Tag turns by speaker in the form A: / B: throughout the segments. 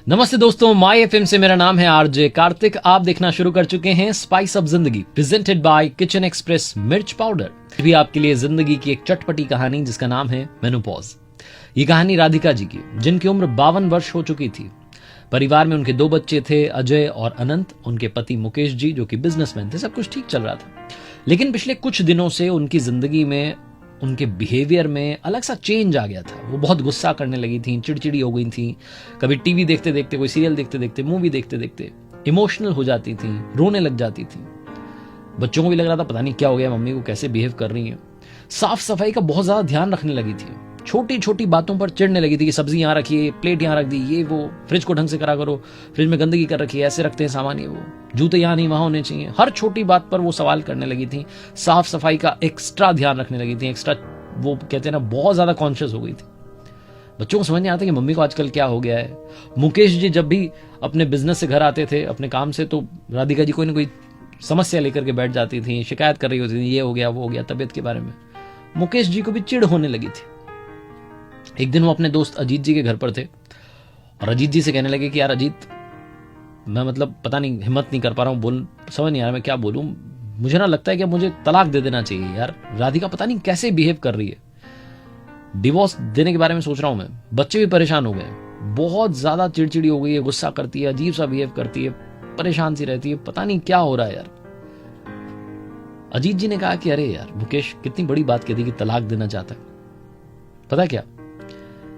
A: नमस्ते दोस्तों, माई एफएम से मेरा नाम है आरजे कार्तिक। आप देखना शुरू कर चुके हैं स्पाइस अप जिंदगी प्रेजेंटेड बाय किचन एक्सप्रेस मिर्च पाउडर। भी आपके लिए जिंदगी की एक चटपटी कहानी जिसका नाम है मेनोपॉज। ये कहानी राधिका जी की, जिनकी उम्र 52 वर्ष हो चुकी थी। परिवार में उनके 2 बच्चे थे, अजय और अनंत। उनके पति मुकेश जी जो कि बिजनेसमैन थे। सब कुछ ठीक चल रहा था, लेकिन पिछले कुछ दिनों से उनकी जिंदगी में, उनके बिहेवियर में अलग सा चेंज आ गया था। वो बहुत गुस्सा करने लगी थी, चिड़चिड़ी हो गई थी। कभी टीवी देखते देखते, कोई सीरियल देखते देखते, मूवी देखते देखते इमोशनल हो जाती थी, रोने लग जाती थी। बच्चों को भी लग रहा था पता नहीं क्या हो गया, मम्मी को कैसे बिहेव कर रही है। साफ सफाई का बहुत ज्यादा ध्यान रखने लगी थी। छोटी छोटी बातों पर चिढ़ने लगी थी कि सब्जी यहाँ रखिए, प्लेट यहाँ रख दी, ये वो, फ्रिज को ढंग से करा करो, फ्रिज में गंदगी कर रखी है, ऐसे रखते हैं सामान, ये वो, जूते यहाँ नहीं वहां होने चाहिए। हर छोटी बात पर वो सवाल करने लगी थी। साफ सफाई का एक्स्ट्रा ध्यान रखने लगी थी। एक्स्ट्रा, वो कहते हैं ना, बहुत ज्यादा कॉन्शियस हो गई थी। बच्चों को समझ नहीं आता कि मम्मी को आजकल क्या हो गया है। मुकेश जी जब भी अपने बिजनेस से घर आते थे, अपने काम से, तो राधिका जी कोई ना कोई समस्या लेकर के बैठ जाती थी, शिकायत कर रही होती थी, ये हो गया वो हो गया, तबियत के बारे में। मुकेश जी को भी चिढ़ होने लगी थी। एक दिन वो अपने दोस्त अजीत जी के घर पर थे और अजीत जी से कहने लगे कि यार अजीत, मैं मतलब पता नहीं, हिम्मत नहीं कर पा रहा हूँ, बोल समझ नहीं आ रहा मैं क्या बोलूँ। मुझे ना लगता है कि मुझे तलाक दे देना चाहिए यार। राधिका पता नहीं कैसे बिहेव कर रही है। डिवोर्स देने के बारे में सोच रहा हूं मैं। बच्चे भी परेशान हो गए, बहुत ज्यादा चिड़चिड़ी हो गई है, गुस्सा करती है, अजीब सा बिहेव करती है, परेशान सी रहती है, पता नहीं क्या हो रहा है यार। अजीत जी ने कहा कि अरे यार मुकेश, कितनी बड़ी बात कह दी कि तलाक देना चाहता है। पता क्या,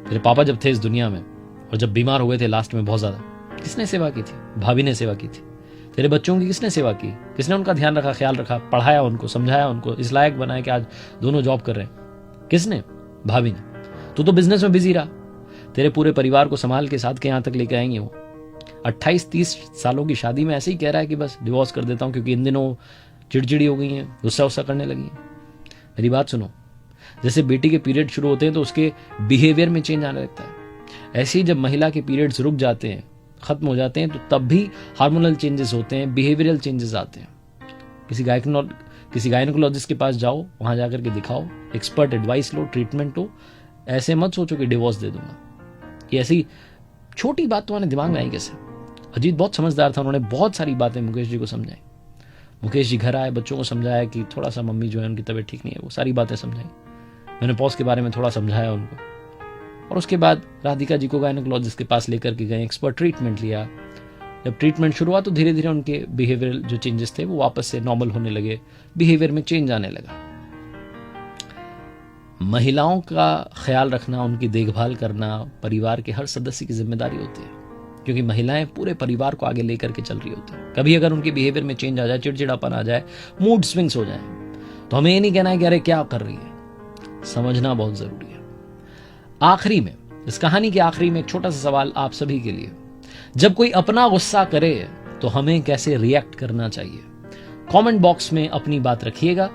A: तेरे पापा जब थे इस दुनिया में और जब बीमार हो गए थे लास्ट में बहुत ज्यादा, किसने सेवा की थी? भाभी ने सेवा की थी। तेरे बच्चों की किसने सेवा की? किसने उनका ध्यान रखा, ख्याल रखा, पढ़ाया उनको, समझाया उनको, इस लायक बनाया कि आज दोनों जॉब कर रहे हैं? किसने? भाभी ने। तू तो बिजनेस में बिजी रहा। तेरे पूरे परिवार को संभाल के साथ के यहां तक लेके आएंगे वो। 28-30 सालों की शादी में ऐसे ही कह रहा है कि बस डिवोर्स कर देता हूं क्योंकि इन दिनों चिड़चिड़ी हो गई है, गुस्सा उस्सा करने लगी है। मेरी बात सुनो, जैसे बेटी के पीरियड शुरू होते हैं तो उसके बिहेवियर में चेंज आने लगता है। ऐसे ही जब महिला के पीरियड्स रुक जाते हैं, खत्म हो जाते हैं, तो तब भी हार्मोनल चेंजेस होते हैं, बिहेवियरल चेंजेस आते हैं। किसी गायनेकोलॉजिस्ट के पास जाओ, वहां जाकर के दिखाओ, एक्सपर्ट एडवाइस लो, ट्रीटमेंट लो। ऐसे मत सोचो कि डिवोर्स दे दूंगा। ये ऐसी छोटी बात तुम्हारे दिमाग में आई कैसे? अजीत बहुत समझदार था, उन्होंने बहुत सारी बातें मुकेश जी को समझाई। मुकेश जी घर आए, बच्चों को समझाया कि थोड़ा सा मम्मी जो है उनकी तबीयत ठीक नहीं है, वो सारी बातें समझाई। मेनोपॉज के बारे में थोड़ा समझाया उनको, और उसके बाद राधिका जी को गायनेकोलॉजिस्ट के पास लेकर के गए, एक्सपर्ट ट्रीटमेंट लिया। जब ट्रीटमेंट शुरू हुआ तो धीरे धीरे उनके बिहेवियरल जो चेंजेस थे वो वापस से नॉर्मल होने लगे, बिहेवियर में चेंज आने लगा। महिलाओं का ख्याल रखना, उनकी देखभाल करना परिवार के हर सदस्य की जिम्मेदारी होती है, क्योंकि महिलाएं पूरे परिवार को आगे लेकर के चल रही होती है। कभी अगर उनके बिहेवियर में चेंज आ जाए, चिड़चिड़ापन आ जाए, मूड स्विंग्स हो जाए, तो हमें ये नहीं कहना है कि अरे क्या कर रही है। समझना बहुत जरूरी है। आखिरी में, इस कहानी के आखिरी में एक छोटा सा सवाल आप सभी के लिए। जब कोई अपना गुस्सा करे तो हमें कैसे रिएक्ट करना चाहिए? कमेंट बॉक्स में अपनी बात रखिएगा।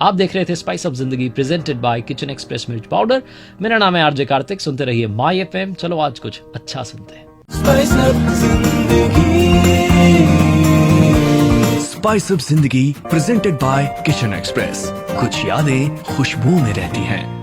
A: आप देख रहे थे स्पाइस अप जिंदगी प्रेजेंटेड बाय किचन एक्सप्रेस मिर्च पाउडर। मेरा नाम है आरजे कार्तिक। सुनते रहिए माई एफएम। चलो आज कुछ अच्छा सुनते हैं।
B: स्पाइस अप जिंदगी प्रेजेंटेड बाय किचन एक्सप्रेस। कुछ यादें खुशबू में रहती हैं।